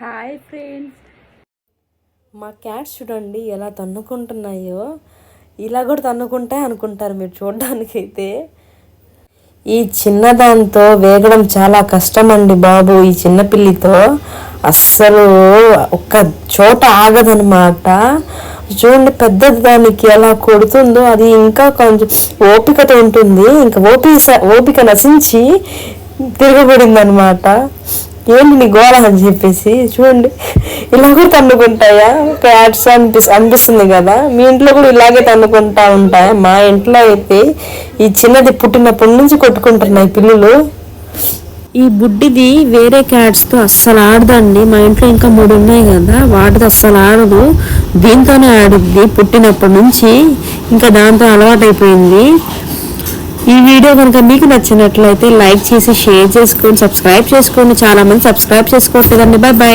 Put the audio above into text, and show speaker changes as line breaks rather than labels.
Hi friends,
మా cats చూడండి ఎలా తన్నుకుంటున్నాయో. ఇలా కూడా తన్నుకుంటాయి అనుకుంటారు మీరు చూడడానికైతే. ఈ చిన్నదాంతో వేగడం చాలా కష్టం అండి బాబు. ఈ చిన్న పిల్లితో అస్సలు ఒక్క చోట ఆగదనమాట. చూడండి పెద్దది దానికి ఎలా కొడుతుందో. అది ఇంకా కొంచెం ఓపికతో ఉంటుంది. ఇంకా ఓపిక నశించి తిరగబడింది అనమాట. ఏంటి నీ గోళ అని చెప్పేసి. చూడండి ఇలా కూడా తన్నుకుంటాయా క్యాట్స్ అనిపిస్తుంది కదా. మీ ఇంట్లో కూడా ఇలాగే తన్నుకుంటా ఉంటాయా? మా ఇంట్లో అయితే ఈ చిన్నది పుట్టినప్పటి నుంచి కొట్టుకుంటున్నాయి పిల్లులు. ఈ బుడ్డిది వేరే క్యాట్స్తో అస్సలు ఆడదండి. మా ఇంట్లో ఇంకా 3 ఉన్నాయి కదా, వాటితో అస్సలు ఆడదు. దీంతోనే ఆడుద్ది పుట్టినప్పటి నుంచి. ఇంకా దాంతో అలవాటైపోయింది. ఈ వీడియో కనుక మీకు నచ్చినట్లయితే లైక్ చేసి షేర్ చేసుకోండి, సబ్స్క్రైబ్ చేసుకోండి. చాలా మంది సబ్స్క్రైబ్ చేసుకోవట్లేదండి. Bye bye.